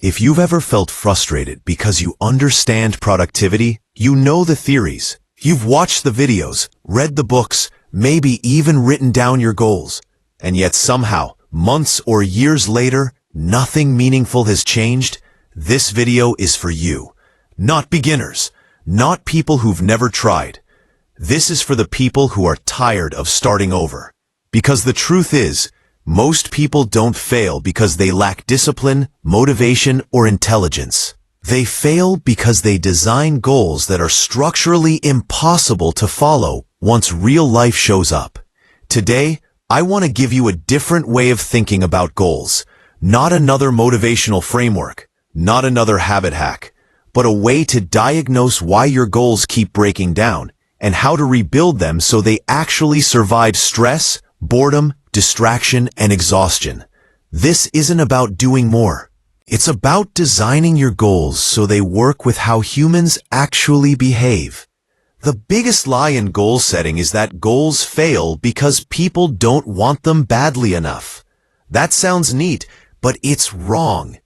If you've ever felt frustrated because you understand productivity, you know the theories, you've watched the videos, read the books, maybe even written down your goals, and yet somehow, months or years later, nothing meaningful has changed, this video is for you. Not beginners, not people who've never tried. This is for the people who are tired of starting over. Because the truth is, most people don't fail because they lack discipline, motivation, or intelligence. They fail because they design goals that are structurally impossible to follow once real life shows up. Today, I want to give you a different way of thinking about goals. Not another motivational framework, not another habit hack, but a way to diagnose why your goals keep breaking down and how to rebuild them so they actually survive stress, boredom, distraction, and exhaustion. This isn't about doing more. It's about designing your goals so they work with how humans actually behave. The biggest lie in goal setting is that goals fail because people don't want them badly enough. That sounds neat, but it's wrong.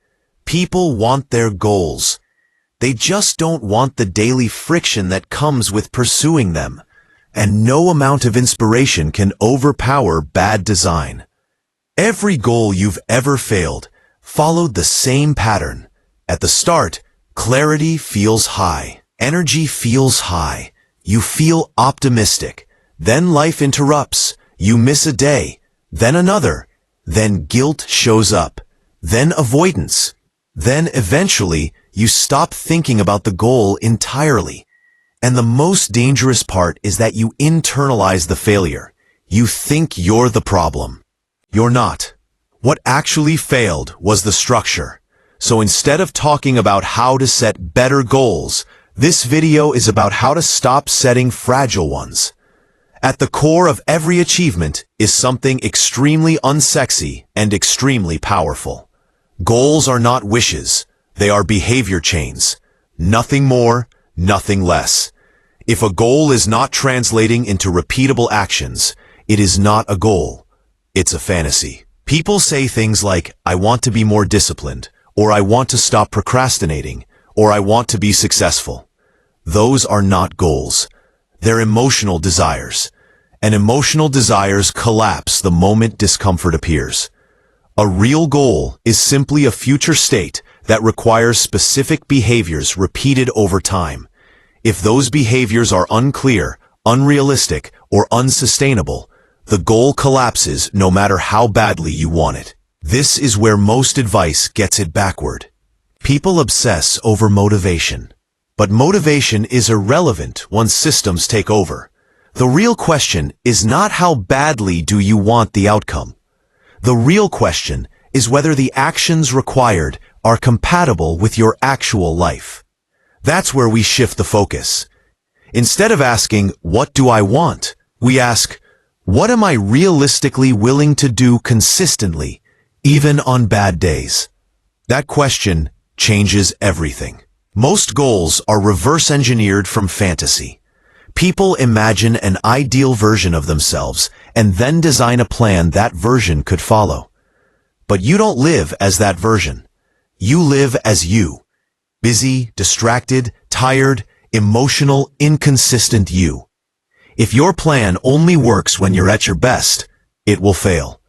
People want their goals. They just don't want the daily friction that comes with pursuing them. And no amount of inspiration can overpower bad design. Every goal you've ever failed followed the same pattern. At the start, clarity feels high, energy feels high, you feel optimistic. Then life interrupts, you miss a day, then another, then guilt shows up, then avoidance. Then eventually, you stop thinking about the goal entirely. And the most dangerous part is that you internalize the failure. You think you're the problem. You're not. What actually failed was the structure. So instead of talking about how to set better goals, this video is about how to stop setting fragile ones. At the core of every achievement is something extremely unsexy and extremely powerful. Goals are not wishes. They are behavior chains. Nothing more, nothing less. If a goal is not translating into repeatable actions, it is not a goal. It's a fantasy. People say things like, I want to be more disciplined, or I want to stop procrastinating, or I want to be successful. Those are not goals. They're emotional desires. And emotional desires collapse the moment discomfort appears. A real goal is simply a future state that requires specific behaviors repeated over time. If those behaviors are unclear, unrealistic, or unsustainable, the goal collapses no matter how badly you want it. This is where most advice gets it backward. People obsess over motivation. But motivation is irrelevant once systems take over. The real question is not how badly do you want the outcome. The real question is whether the actions required are compatible with your actual life. That's where we shift the focus. Instead of asking, what do I want? We ask, what am I realistically willing to do consistently, even on bad days? That question changes everything. Most goals are reverse engineered from fantasy. People imagine an ideal version of themselves and then design a plan that version could follow. But you don't live as that version. You live as you. Busy, distracted, tired, emotional, inconsistent you. If your plan only works when you're at your best, it will fail.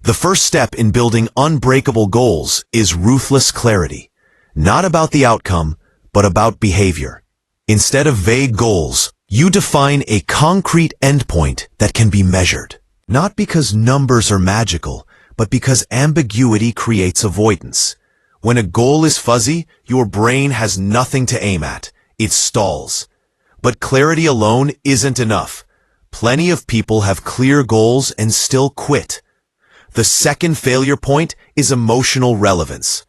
The first step in building unbreakable goals is ruthless clarity. Not about the outcome, but about behavior. Instead of vague goals, you define a concrete endpoint that can be measured. Not because numbers are magical, but because ambiguity creates avoidance. When a goal is fuzzy, your brain has nothing to aim at. It stalls. But clarity alone isn't enough. Plenty of people have clear goals and still quit. The second failure point is emotional relevance.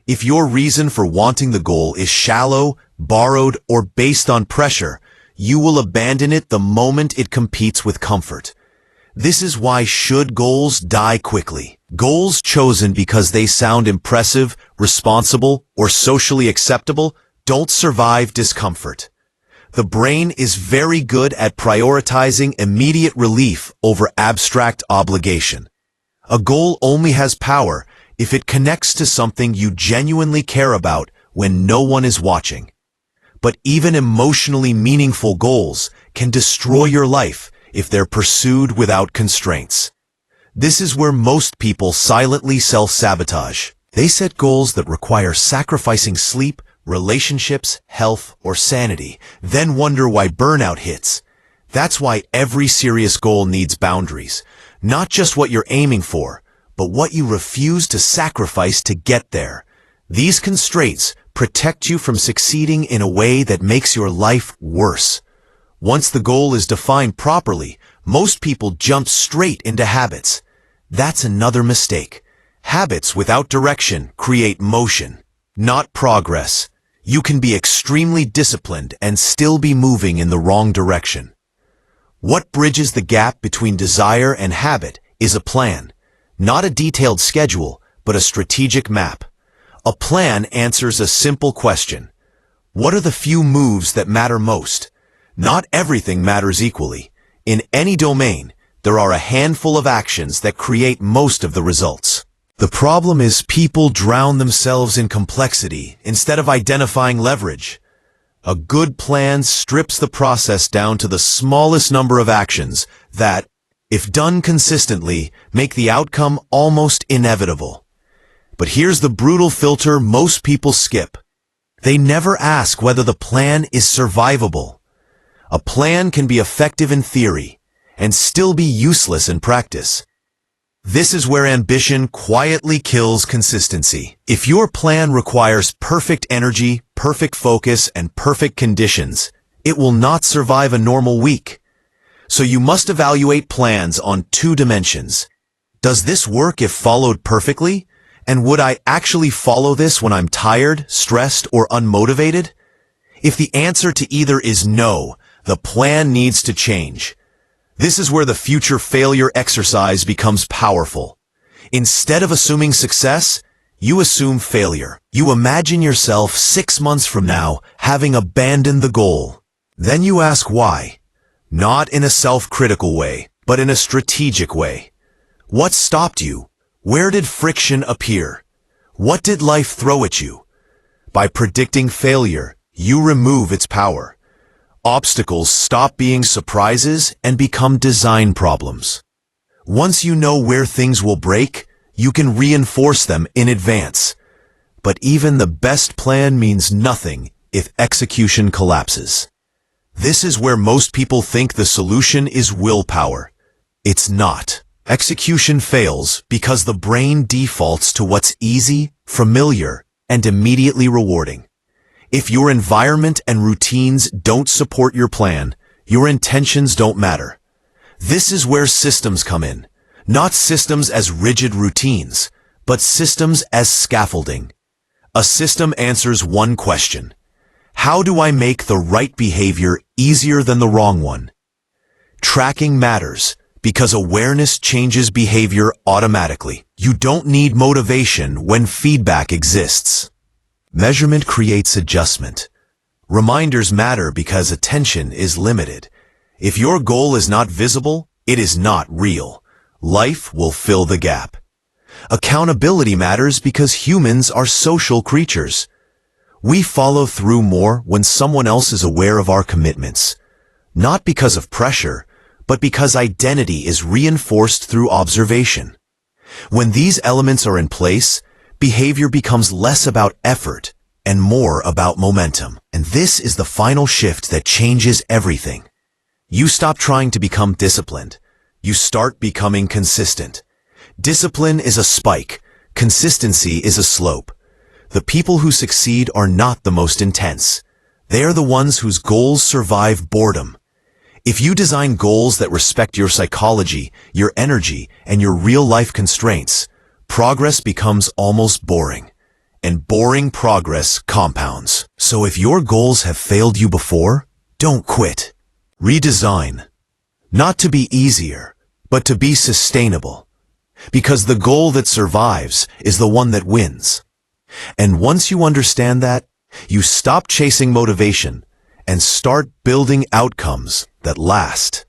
If your reason for wanting the goal is shallow, borrowed, or based on pressure, you will abandon it the moment it competes with comfort. This is why should goals die quickly. Goals chosen because they sound impressive, responsible, or socially acceptable don't survive discomfort. The brain is very good at prioritizing immediate relief over abstract obligation. A goal only has power if it connects to something you genuinely care about when no one is watching. But even emotionally meaningful goals can destroy your life if they're pursued without constraints. This is where most people silently self-sabotage. They set goals that require sacrificing sleep, relationships, health, or sanity, then wonder why burnout hits. That's why every serious goal needs boundaries. Not just what you're aiming for, but what you refuse to sacrifice to get there. These constraints protect you from succeeding in a way that makes your life worse. Once the goal is defined properly, most people jump straight into habits. That's another mistake. Habits without direction create motion, not progress. You can be extremely disciplined and still be moving in the wrong direction. What bridges the gap between desire and habit is a plan. Not a detailed schedule, but a strategic map. A plan answers a simple question. What are the few moves that matter most? Not everything matters equally. In any domain, there are a handful of actions that create most of the results. The problem is people drown themselves in complexity instead of identifying leverage. A good plan strips the process down to the smallest number of actions that, if done consistently, make the outcome almost inevitable. But here's the brutal filter most people skip. They never ask whether the plan is survivable. A plan can be effective in theory and still be useless in practice. This is where ambition quietly kills consistency. If your plan requires perfect energy, perfect focus, and perfect conditions, it will not survive a normal week. So you must evaluate plans on two dimensions. Does this work if followed perfectly? And would I actually follow this when I'm tired, stressed, or unmotivated? If the answer to either is no, the plan needs to change. This is where the future failure exercise becomes powerful. Instead of assuming success, you assume failure. You imagine yourself 6 months from now having abandoned the goal. Then you ask why. Not in a self-critical way, but in a strategic way. What stopped you? Where did friction appear? What did life throw at you? By predicting failure, you remove its power. Obstacles stop being surprises and become design problems. Once you know where things will break, you can reinforce them in advance. But even the best plan means nothing if execution collapses. This is where most people think the solution is willpower. It's not. Execution fails because the brain defaults to what's easy, familiar, and immediately rewarding. If your environment and routines don't support your plan, your intentions don't matter. This is where systems come in. Not systems as rigid routines, but systems as scaffolding. A system answers one question. How do I make the right behavior easier than the wrong one? Tracking matters because awareness changes behavior automatically. You don't need motivation when feedback exists. Measurement creates adjustment. Reminders matter because attention is limited. If your goal is not visible, it is not real. Life will fill the gap. Accountability matters because humans are social creatures. We follow through more when someone else is aware of our commitments. Not because of pressure, but because identity is reinforced through observation. When these elements are in place, behavior becomes less about effort and more about momentum. And this is the final shift that changes everything. You stop trying to become disciplined. You start becoming consistent. Discipline is a spike. Consistency is a slope. The people who succeed are not the most intense. They are the ones whose goals survive boredom. If you design goals that respect your psychology, your energy, and your real-life constraints, progress becomes almost boring. And boring progress compounds. So if your goals have failed you before, don't quit. Redesign. Not to be easier, but to be sustainable. Because the goal that survives is the one that wins. And once you understand that, you stop chasing motivation and start building outcomes that last.